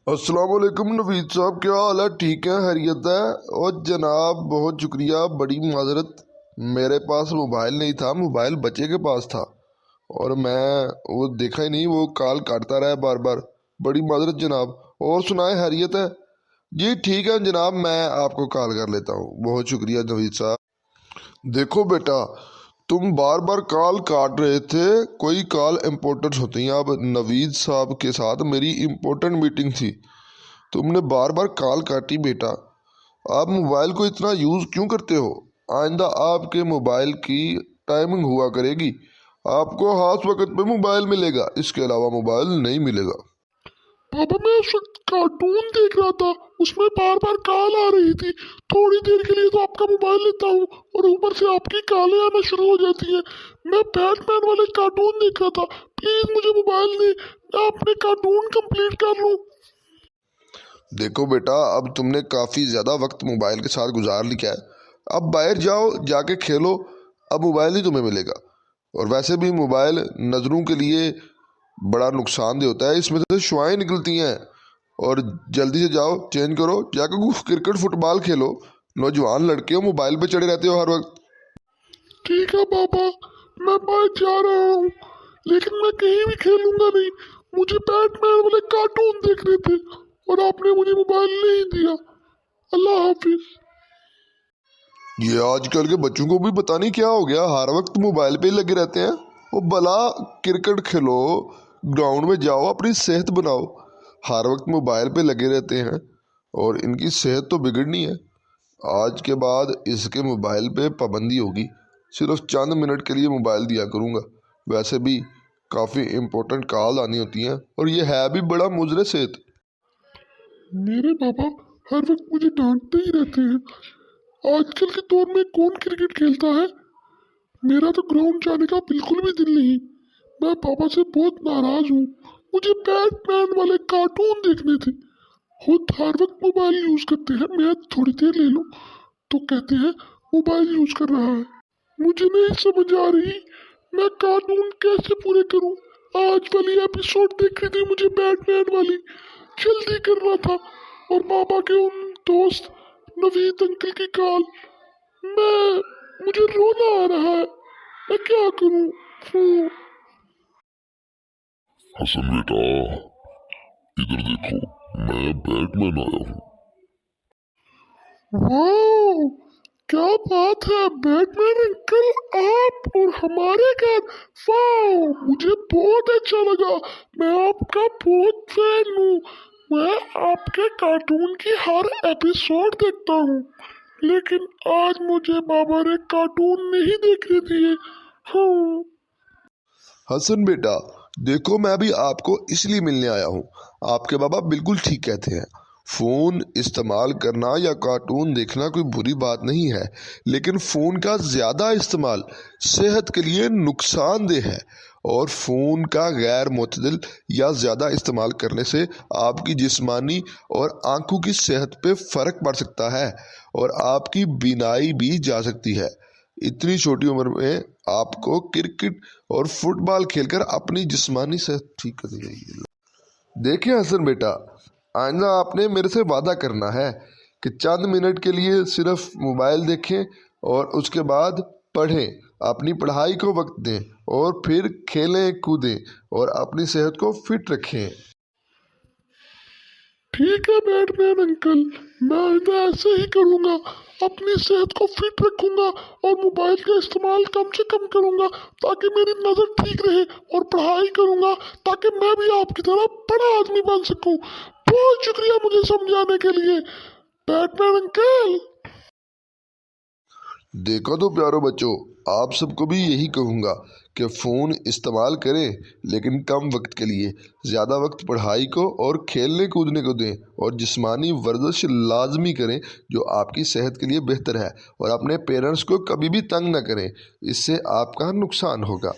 अस्सलाम वालेकुम नवीद साहब, क्या हाल है? ठीक है, खैरियत है? और जनाब बहुत शुक्रिया, बड़ी माजरत, मेरे पास मोबाइल नहीं था, मोबाइल बच्चे के पास था और मैं वो देखा ही नहीं, वो कॉल काटता रहा बार बार। बड़ी माजरत जनाब। और सुनाए, खैरियत है? जी ठीक है जनाब, मैं आपको कॉल कर लेता हूँ। बहुत शुक्रिया नवीद साहब। देखो बेटा, तुम बार बार कॉल काट रहे थे, कोई कॉल इम्पोर्टेंट होती है। अब नवीद साहब के साथ मेरी इम्पोर्टेंट मीटिंग थी, तुमने बार बार कॉल काटी बेटा। आप मोबाइल को इतना यूज़ क्यों करते हो? आइंदा आपके मोबाइल की टाइमिंग हुआ करेगी, आपको खास वक्त पे मोबाइल मिलेगा, इसके अलावा मोबाइल नहीं मिलेगा। पापा मैं उस वक्त कार्टून देख रहा था, उसमें बार बार कॉल आ रही थी। थोड़ी देर के लिए तो आपका मोबाइल लेता हूँ और ऊपर से आपकी कॉलें आना शुरू हो जाती हैं। मैं बैटमैन वाले कार्टून देख रहा था, प्लीज मुझे मोबाइल दे, मैं अपने कार्टून कंप्लीट कर लूँ। देखो बेटा, अब तुमने काफ़ी ज़्यादा वक्त मोबाइल के साथ गुजार लिया है, अब बाहर जाओ, जाके खेलो, अब मोबाइल ही तुम्हें मिलेगा। और वैसे भी मोबाइल नज़रों के लिए बड़ा नुकसानदेह होता है, इसमें से शुआएं निकलती हैं। और जल्दी से जाओ, चेंज करो, जाकर कुछ क्रिकेट फुटबॉल खेलो। नौजवान लड़के हो, मोबाइल पे चढ़े रहते हो हर वक्त। ठीक है पापा, मैं बाहर जा रहा हूँ, लेकिन मैं कहीं भी खेलूंगा नहीं। मुझे बैटमैन वाले कार्टून देखने थे और आपने मुझे मोबाइल नहीं दिया। अल्लाह हाफिज। ये आजकल के बच्चों को भी पता नहीं क्या हो गया, हर वक्त मोबाइल पे ही लगे रहते हैं। वो भला क्रिकेट खेलो, ग्राउंड में जाओ, अपनी सेहत बनाओ, हर वक्त मोबाइल पे लगे रहते हैं और इनकी सेहत तो बिगड़नी है। आज के बाद इसके मोबाइल पे पाबंदी होगी, सिर्फ चंद मिनट के लिए मोबाइल दिया करूँगा। वैसे भी काफ़ी इम्पोर्टेंट कॉल आनी होती हैं और ये है भी बड़ा मुज़र सेहत। मेरे पापा हर वक्त मुझे डांटते ही रहते हैं। आजकल के दौर में कौन क्रिकेट खेलता है? मेरा तो ग्राउंड जाने का बिल्कुल भी दिल नहीं। मैं पापा से बहुत नाराज हूँ। मुझे बैटमैन वाले कार्टून देखने थे। खुद हर वक्त मोबाइल यूज करते हैं, मैं थोड़ी देर ले लूँ तो कहते हैं मोबाइल यूज कर रहा है। मुझे नहीं समझ आ रही मैं कार्टून कैसे पूरे करूँ। आज वाली एपिसोड देखनी थी मुझे, बैटमैन वाली, जल्दी करना था। और पापा के उन दोस्त नवीद अंकल की कॉल। मुझे रोना आ रहा है, मैं क्या करूं? हसन बेटा, इधर देखो, मैं बैटमैन आया हूँ। वाह, क्या बात है बैटमैन अंकल, आप और हमारे घर। वाह, मुझे बहुत अच्छा लगा, मैं आपका बहुत फैन हूँ। मैं आपके कार्टून की हर एपिसोड देखता हूँ, लेकिन आज मुझे बाबा ने कार्टून नहीं देखने दिए। हाँ। हसन बेटा देखो, मैं भी आपको इसलिए मिलने आया हूँ। आपके बाबा बिल्कुल ठीक कहते हैं, फ़ोन इस्तेमाल करना या कार्टून देखना कोई बुरी बात नहीं है, लेकिन फ़ोन का ज़्यादा इस्तेमाल सेहत के लिए नुकसानदेह है। और फ़ोन का गैर मुतदल या ज़्यादा इस्तेमाल करने से आपकी जिस्मानी और आंखों की सेहत पे फ़र्क पड़ सकता है और आपकी बीनाई भी जा सकती है। इतनी छोटी उम्र में आपको क्रिकेट और फुटबॉल खेलकर अपनी जिस्मानी सेहत ठीक करनी चाहिए। देखिए हसन बेटा, आइंदा आपने मेरे से वादा करना है कि चंद मिनट के लिए सिर्फ मोबाइल देखें और उसके बाद पढ़ें, अपनी पढ़ाई को वक्त दें और फिर खेलें कूदें और अपनी सेहत को फिट रखें। ठीक है बैटमैन अंकल, मैं तो ऐसे ही करूँगा, अपनी सेहत को फिट रखूँगा और मोबाइल का इस्तेमाल कम से कम करूँगा ताकि मेरी नज़र ठीक रहे, और पढ़ाई करूँगा ताकि मैं भी आपकी तरह बड़ा आदमी बन सकूँ। बहुत शुक्रिया मुझे समझाने के लिए बैटमैन अंकल। देखो तो प्यारो बच्चों, आप सबको भी यही कहूँगा कि फ़ोन इस्तेमाल करें, लेकिन कम वक्त के लिए। ज़्यादा वक्त पढ़ाई को और खेलने कूदने को दें और जिस्मानी वर्जिश लाजमी करें जो आपकी सेहत के लिए बेहतर है। और अपने पेरेंट्स को कभी भी तंग ना करें, इससे आपका नुकसान होगा।